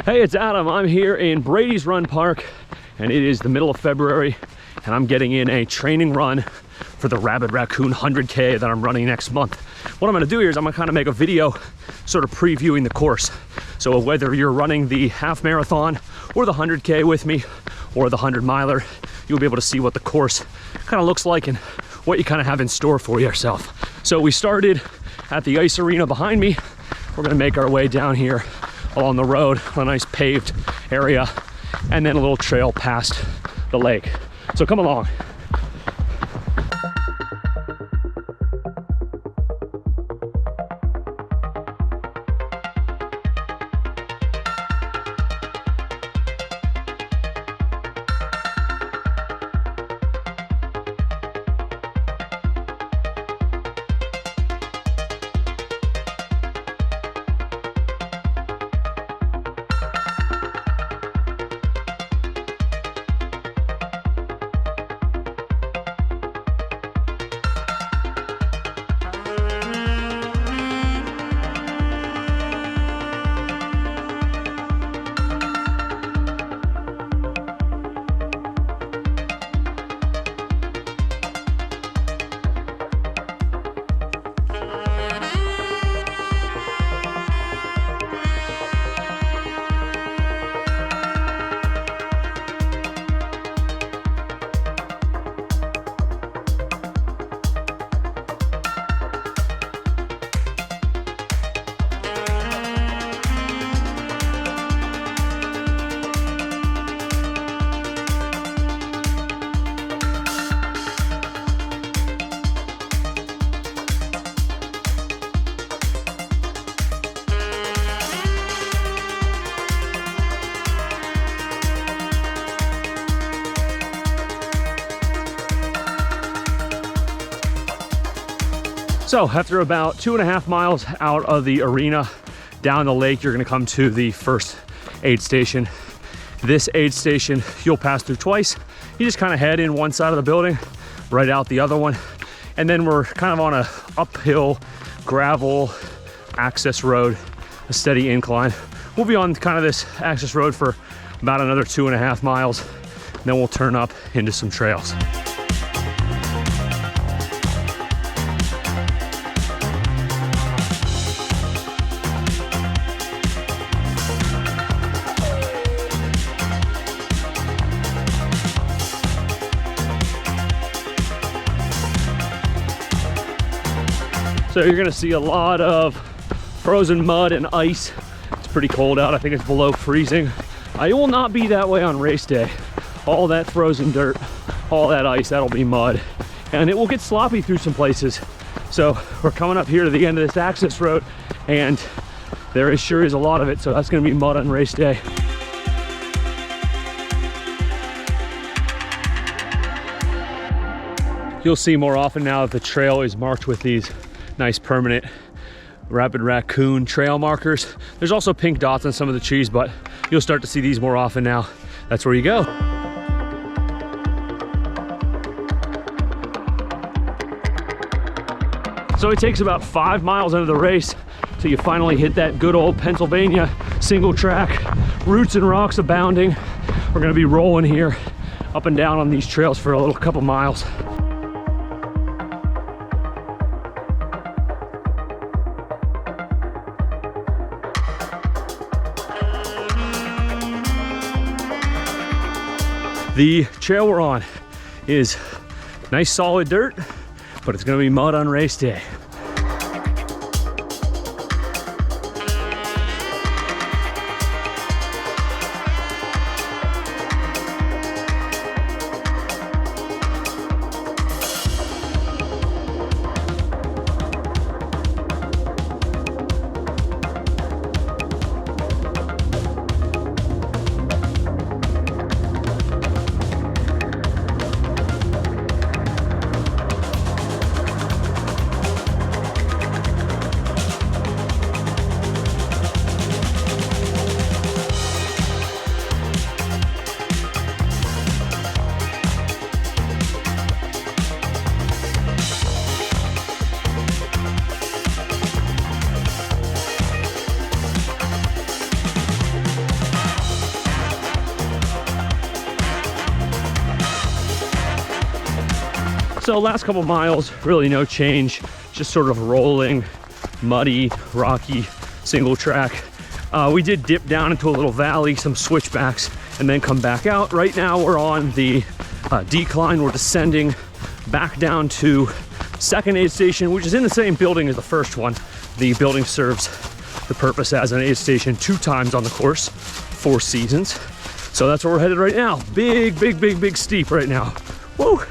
Hey, it's Adam. I'm here in Brady's Run Park, and it is the middle of February, and I'm getting in a training run for the Rabid Raccoon 100K that I'm running next month. What I'm gonna do here is I'm gonna kind of make a video sort of previewing the course. So whether you're running the half marathon or the 100K with me or the 100 miler, you'll be able to see what the course kind of looks like and what you kind of have in store for yourself. So we started at the ice arena behind me. We're gonna make our way down here along the road, a nice paved area, and then a little trail past the lake. So come along. So after about 2.5 miles out of the arena down the lake, you're gonna come to the first aid station. This aid station you'll pass through twice. You just kind of head in one side of the building, right out the other one. And then we're kind of on a uphill gravel access road, a steady incline. We'll be on kind of this access road for about another 2.5 miles. And then we'll turn up into some trails. So you're gonna see a lot of frozen mud and ice. It's pretty cold out. I think it's below freezing. It will not be that way on race day. All that frozen dirt, all that ice, that'll be mud. And it will get sloppy through some places. So we're coming up here to the end of this access road, and there sure is a lot of it. So that's gonna be mud on race day. You'll see more often now that the trail is marked with these nice permanent Rabid Raccoon trail markers. There's also pink dots on some of the trees, but you'll start to see these more often now. That's where you go. So it takes about 5 miles into the race till you finally hit that good old Pennsylvania single track, roots and rocks abounding. We're gonna be rolling here up and down on these trails for a little couple miles. The trail we're on is nice solid dirt, but it's gonna be mud on race day. So last couple miles, really no change, just sort of rolling, muddy, rocky, single track. We did dip down into a little valley, some switchbacks, and then come back out. Right now we're on the decline. We're descending back down to second aid station, which is in the same building as the first one. The building serves the purpose as an aid station 2 times on the course, 4 seasons. So that's where we're headed right now. Big steep right now. Woo!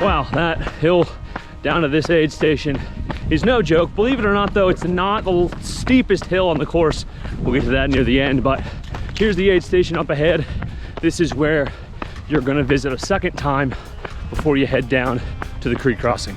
Wow, that hill down to this aid station is no joke. Believe it or not though, it's not the steepest hill on the course. We'll get to that near the end, but here's the aid station up ahead. This is where you're gonna visit a second time before you head down to the creek crossing.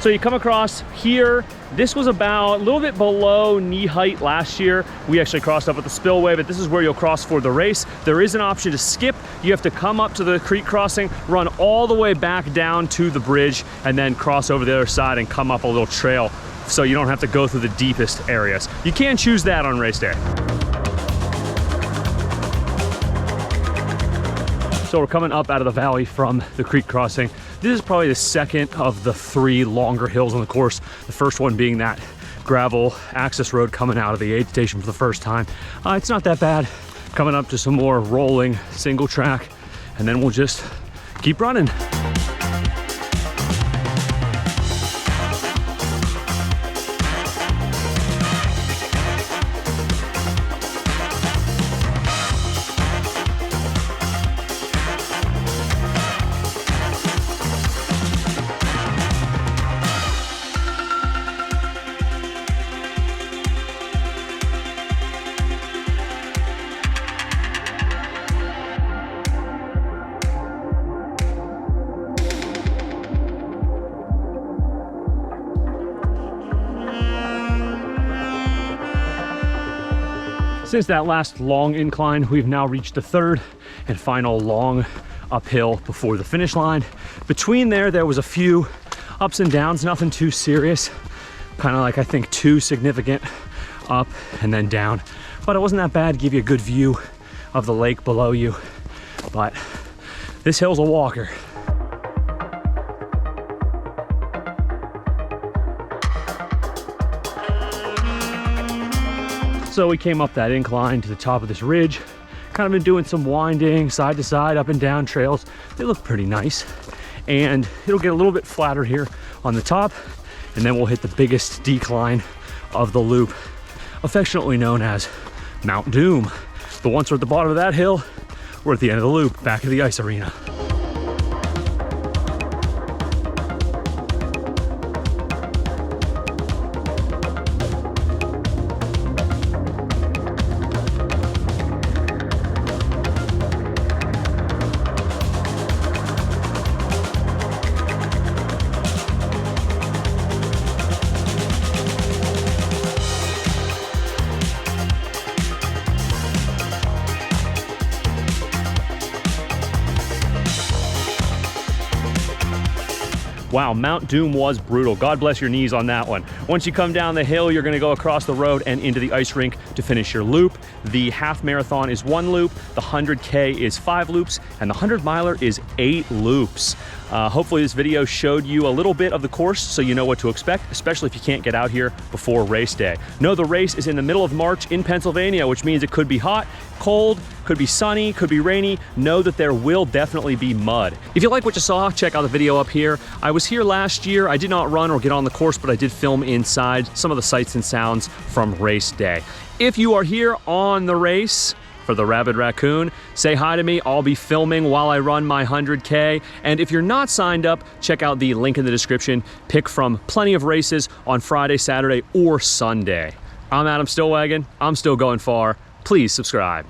So you come across here. This was about a little bit below knee height last year. We actually crossed up at the spillway, but this is where you'll cross for the race. There is an option to skip. You have to come up to the creek crossing, run all the way back down to the bridge, and then cross over the other side and come up a little trail so you don't have to go through the deepest areas. You can choose that on race day. So we're coming up out of the valley from the creek crossing. This is probably the second of the 3 longer hills on the course. The first one being that gravel access road coming out of the aid station for the first time. It's not that bad. Coming up to some more rolling single track, and then we'll just keep running. Since that last long incline, we've now reached the 3rd and final long uphill before the finish line. Between there was a few ups and downs, nothing too serious. Kind of like, I think, 2 significant up and then down. But it wasn't that bad, give you a good view of the lake below you. But this hill's a walker. So we came up that incline to the top of this ridge, kind of been doing some winding side to side, up and down trails. They look pretty nice. And it'll get a little bit flatter here on the top, and then we'll hit the biggest decline of the loop, affectionately known as Mount Doom. But once we're at the bottom of that hill, we're at the end of the loop, back to the ice arena. Wow, Mount Doom was brutal. God bless your knees on that one. Once you come down the hill, you're gonna go across the road and into the ice rink to finish your loop. The half marathon is 1 loop, the 100K is 5 loops, and the 100 miler is 8 loops. Hopefully this video showed you a little bit of the course so you know what to expect, especially if you can't get out here before race day. Know the race is in the middle of March in Pennsylvania, which means it could be hot, cold, could be sunny, could be rainy. Know that there will definitely be mud. If you like what you saw, check out the video up here. I was here last year. I did not run or get on the course, but I did film inside some of the sights and sounds from race day. If you are here on the race for the Rabid Raccoon, say hi to me. I'll be filming while I run my 100K. And if you're not signed up, check out the link in the description. Pick from plenty of races on Friday, Saturday, or Sunday. I'm Adam Stillwagon. I'm still going far. Please subscribe.